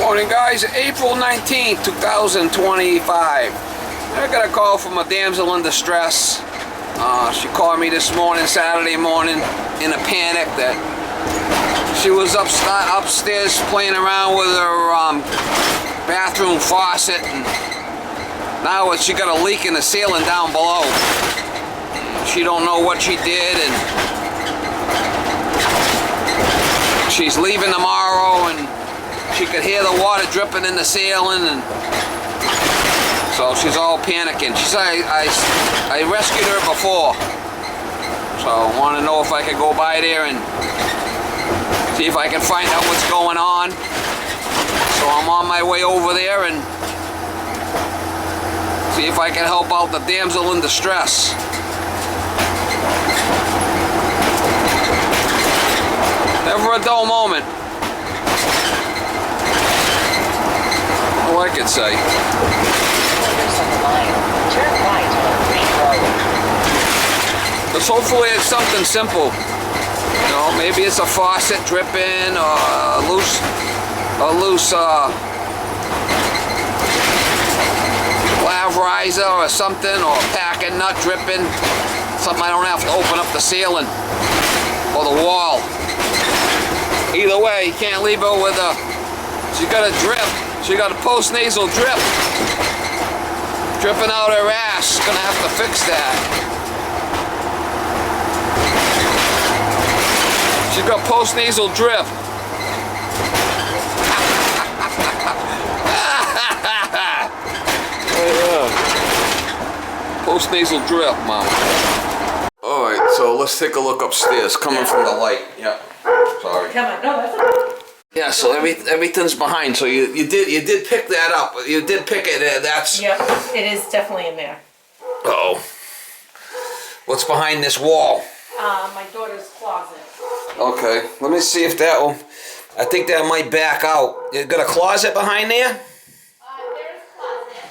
Morning guys, April 19th, 2025. I got a call from a damsel in distress. She called me this morning, Saturday morning, in a panic that she was upstairs playing around with her bathroom faucet, and now she got a leak in the ceiling down below. She don't know what she did, and she's leaving tomorrow, and she could hear the water dripping in the ceiling, and so she's all panicking. She said, I rescued her before, so I want to know if I could go by there and see if I can find out what's going on. So I'm on my way over there and see if I can help out the damsel in distress. Never a dull moment. All I could say. But hopefully it's something simple. You know, maybe it's a faucet dripping, or a loose valve riser or something, or a packing nut dripping. Something I don't have to open up the ceiling or the wall. Either way, you can't leave her with a. She's got a drip. She got a post-nasal drip dripping out her ass. Gonna have to fix that. She's got post-nasal drip. Post-nasal drip, Mom. Alright, so let's take a look upstairs. Coming from the light. Yeah. Sorry. Come on. No, that's okay. Yeah, so everything's behind. So you did pick that up. You did pick it. That's. Yep, it is definitely in there. Uh-oh. What's behind this wall? My daughter's closet. Okay, let me see if that will. I think that might back out. You got a closet behind there? There's a closet.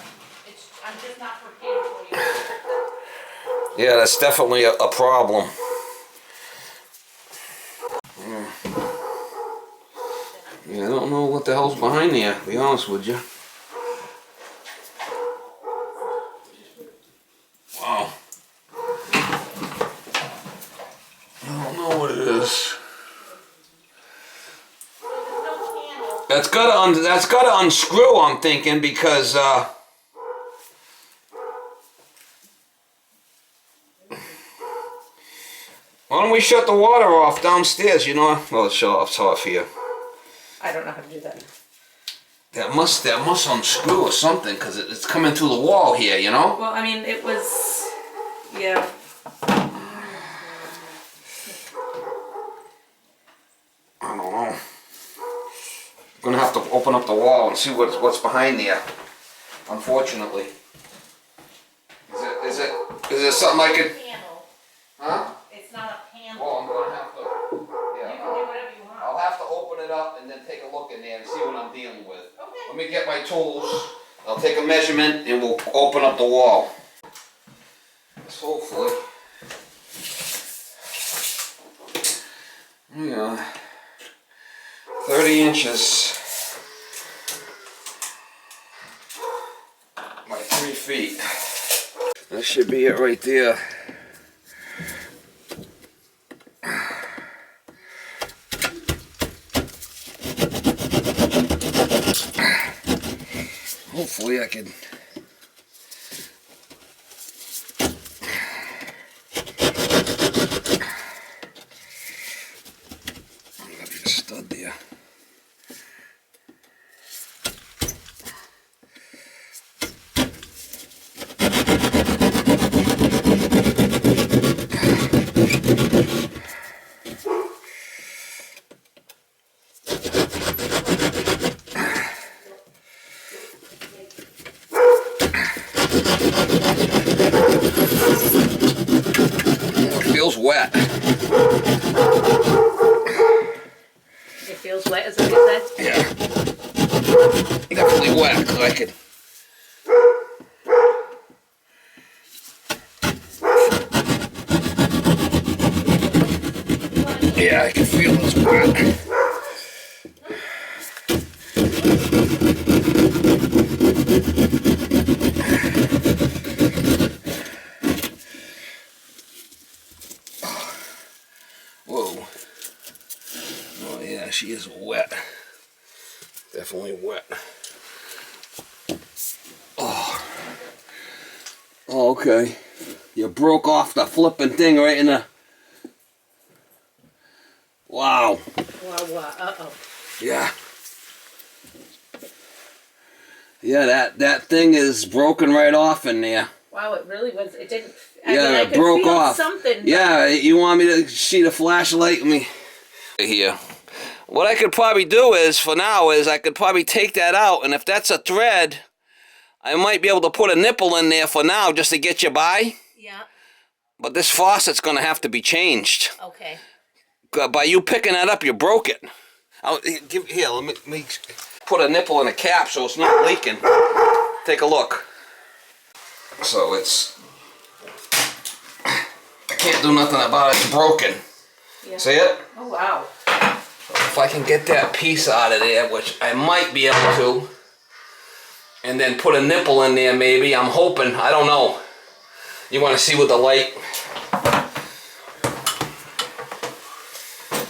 I'm just not prepared for you. Yeah, that's definitely a problem. Yeah, I don't know what the hell's behind there, to be honest with you. Wow. I don't know what it is. That's gotta unscrew, I'm thinking, because why don't we shut the water off downstairs, you know? Well, it's off here. I don't know how to do that. That must unscrew or something, because it's coming through the wall here, you know? Well, I mean, it was, yeah. I don't know. I'm gonna have to open up the wall and see what's behind there. Unfortunately. Is it something I could? Panel. Huh? It's not a panel. Well, I'm gonna have to. Yeah. You can do whatever you want. I'll have to open it up and then take a look in there and see what I'm dealing with. Okay. Let me get my tools. I'll take a measurement and we'll open up the wall. So hopefully. Yeah. 30 inches by 3 feet. That should be it right there. Hopefully I can. Gotta be a stud there. Feels wet. It feels wet, is what you said? Yeah. Definitely wet, so I could. Yeah, I can feel this wet. she is wet. Definitely wet. Oh. Oh, okay. You broke off the flipping thing right in the... Wow. Wow. Uh-oh. Yeah. Yeah, that thing is broken right off in there. Wow, it really was. It didn't... I could broke feel off. Something. Yeah, you want me to see the flashlight with me? Here. What I could probably do is, for now, is I could probably take that out, and if that's a thread, I might be able to put a nipple in there for now just to get you by. Yeah. But this faucet's going to have to be changed. Okay. By you picking that up, you broke it. Here, let me put a nipple in a cap so it's not leaking. Take a look. So it's... I can't do nothing about it. It's broken. Yeah. See it? Oh, wow. If I can get that piece out of there, which I might be able to, and then put a nipple in there maybe, I'm hoping, I don't know. You want to see with the light?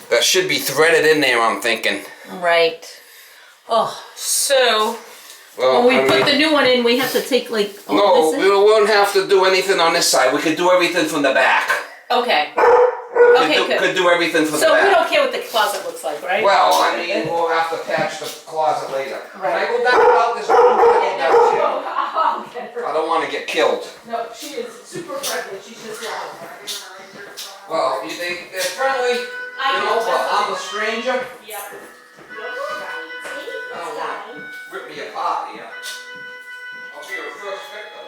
That should be threaded in there, I'm thinking. Right. Oh, so Well, when we put the new one in, we have to take like all no, this we won't have to do anything on this side. We could do everything from the back. Okay. Good. Could do everything from the So back. we don't care what the closet looks like, right? Well, I mean, we'll have to patch the closet later. Right. Can I go down without this? I'll get her. I don't want to get killed. No, she is super friendly. She's just loud. Well, they're friendly, you know, but I'm a stranger. Yep. I don't want to rip me apart here. I'll be your first victim.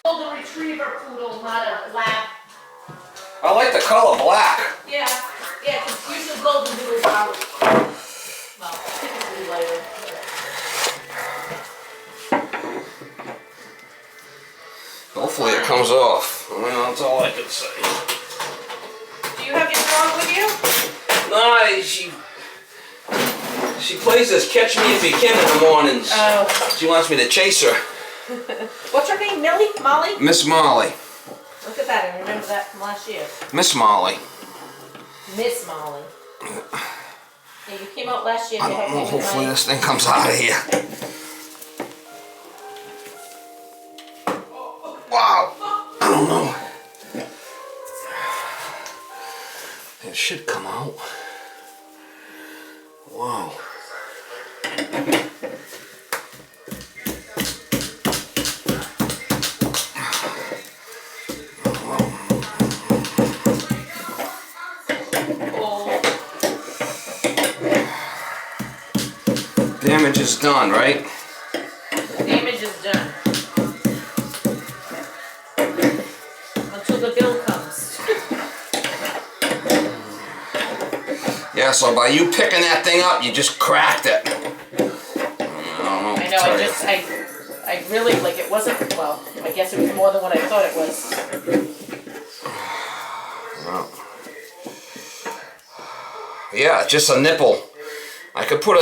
Golden retriever poodle, not a lab. I like the color black. Yeah, because usually golden doodles are, well, typically lighter. Hopefully it comes off. I mean, that's all I can say. Do you have your dog with you? No, she plays this catch me if you can in the mornings. Oh. She wants me to chase her. What's her name? Millie? Molly? Miss Molly. Look at that, I remember that from last year. Miss Molly. Miss Molly. Yeah, you came out last year. I don't know, hopefully this thing comes out of here. Wow. I don't know. It should come out. Wow. Damage is done, right? Damage is done. Until the bill comes. Yeah, so by you picking that thing up, you just cracked it. I know, I really, like, it wasn't, well, I guess it was more than what I thought it was. Yeah, just a nipple. I could put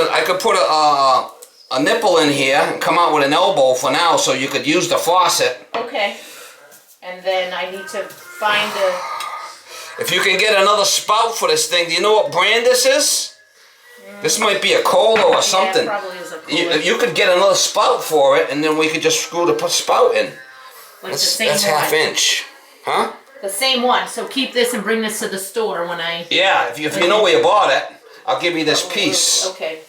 a nipple in here and come out with an elbow for now, so you could use the faucet. Okay. And then I need to find a... If you can get another spout for this thing, do you know what brand this is? This might be a Cola or something. Yeah, it probably is a Cola. You could get another spout for it, and then we could just screw the spout in. Like That's the same one. half inch. Huh? The same one. So keep this and bring this to the store when I... Yeah, if you know where you bought it, I'll give you this piece. Okay.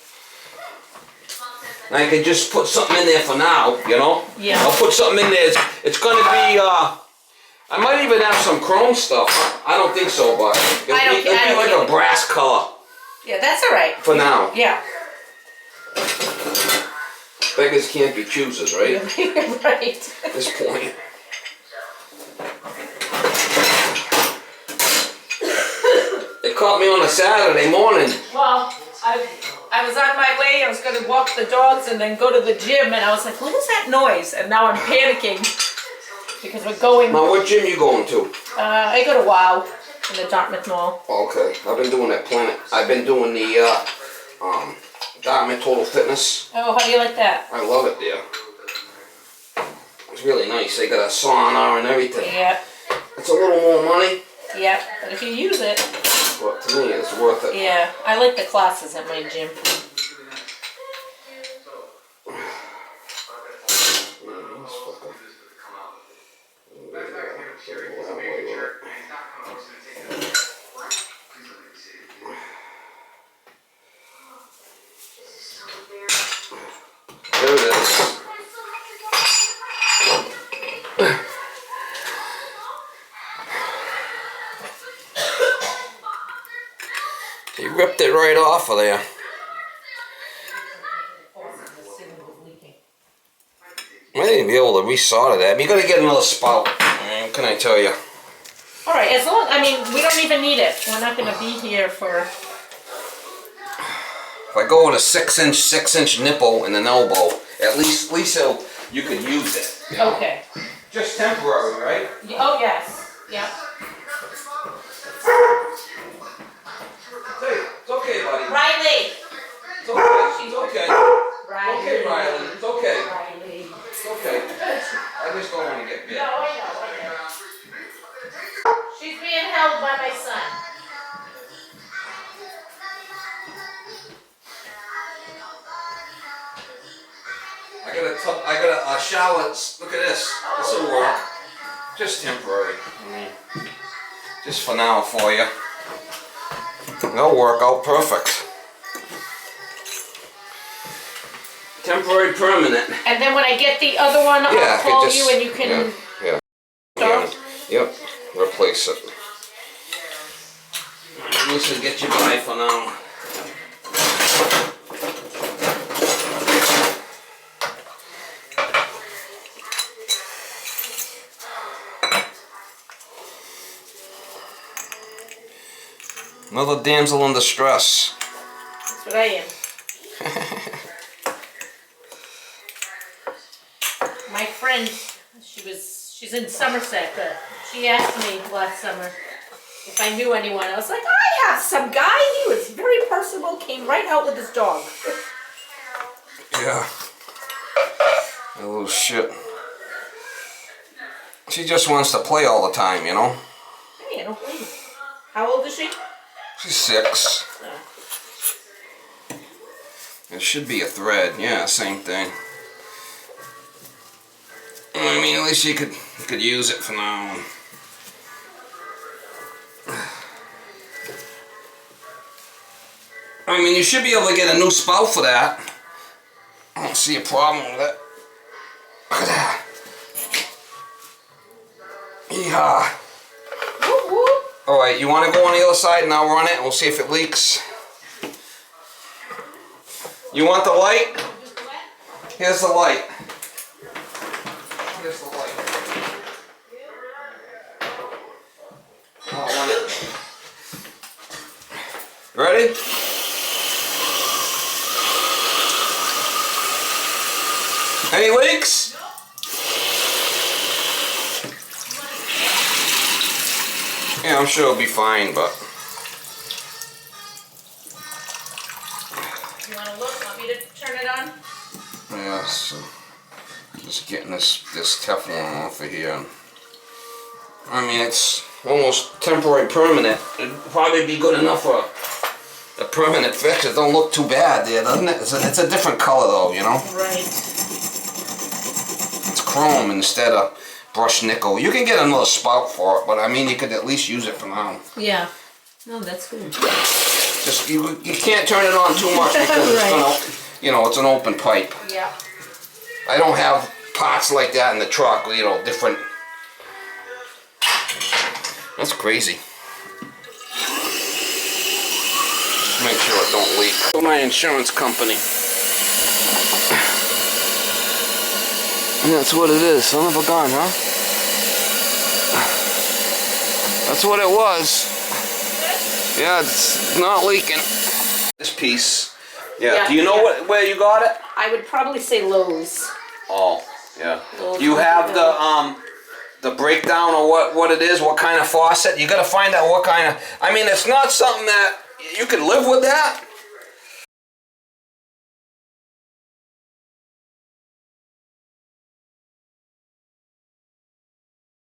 I could just put something in there for now, you know? Yeah. I'll put something in there. It's going to be, I might even have some chrome stuff. I don't think so, but it'll be like a brass color. Yeah, that's all right. For now. Yeah. Beggars can't be choosers, right? Right. At this point. They caught me on a Saturday morning. Well, I was on my way. I was going to walk the dogs and then go to the gym, and I was like, what is that noise? And now I'm panicking because we're going... Now, what gym you going to? I go to WOW in the Dartmouth Mall. Okay. I've been doing that Planet. I've been doing the Dartmouth Total Fitness. Oh, how do you like that? I love it there. It's really nice. They got a sauna and everything. Yeah. It's a little more money. Yeah, but if you use it... what, to me, it's worth it. Yeah, I like the classes at my gym. There it is. He ripped it right off of there. I didn't be able to resolder that. You gotta get another spout. What can I tell you? Alright, as long, I mean, we don't even need it. We're not gonna be here for... If I go with a 6-inch nipple and an elbow, at least you could use it. You know? Okay. Just temporary, right? Oh, yes. Yep. Hey, it's okay, buddy. Riley! It's okay. It's okay. Riley. Okay, Riley. It's okay. Riley. It's okay. I just don't want to get bit. No, I know. She's being held by my son. I got a shower. Look at this. This will work. Just temporary. Just for now for you. That'll work out perfect. Temporary, permanent. And then when I get the other one, I'll call you and you can... Yeah. Yep. Replace it. This will get you by for now. Another damsel in distress. That's what I am. My friend, she's in Somerset, but she asked me last summer if I knew anyone. I was like, I have some guy. He was very personable, came right out with his dog. Yeah. That little shit. She just wants to play all the time, you know? Hey, I don't blame you. How old is she? She's 6. Oh. It should be a thread. Yeah, same thing. I mean, at least you could use it for now. I mean, you should be able to get a new spout for that. I don't see a problem with it. Look at that. Yeehaw. Whoop, whoop. Alright, you want to go on the other side and I'll run it and we'll see if it leaks. You want the light? Here's the light. Here's the light. I'll run it. Ready? Any leaks? Yeah, I'm sure it'll be fine, but... You want to look? Want me to turn it on? Yeah, so... Just getting this Teflon off of here. I mean, it's almost temporary permanent. It'd probably be good enough for a permanent fix. It don't look too bad there, doesn't it? It's a different color though, you know? Right. It's chrome instead of brushed nickel. You can get another spout for it, but I mean, you could at least use it for now. Yeah. No, that's good. Just, you can't turn it on too much because it's gonna, you know, it's an open pipe. Yeah. I don't have pots like that in the truck, you know, different. That's crazy. Make sure it don't leak. To my insurance company. That's what it is. Son of a gun, huh? That's what it was. Yeah, it's not leaking. This piece. Yeah. Do you know where you got it? I would probably say Lowe's. Oh, yeah. Lowe's. You have the breakdown of what it is, what kind of faucet. You got to find out what kind of. I mean, it's not something that you could live with that.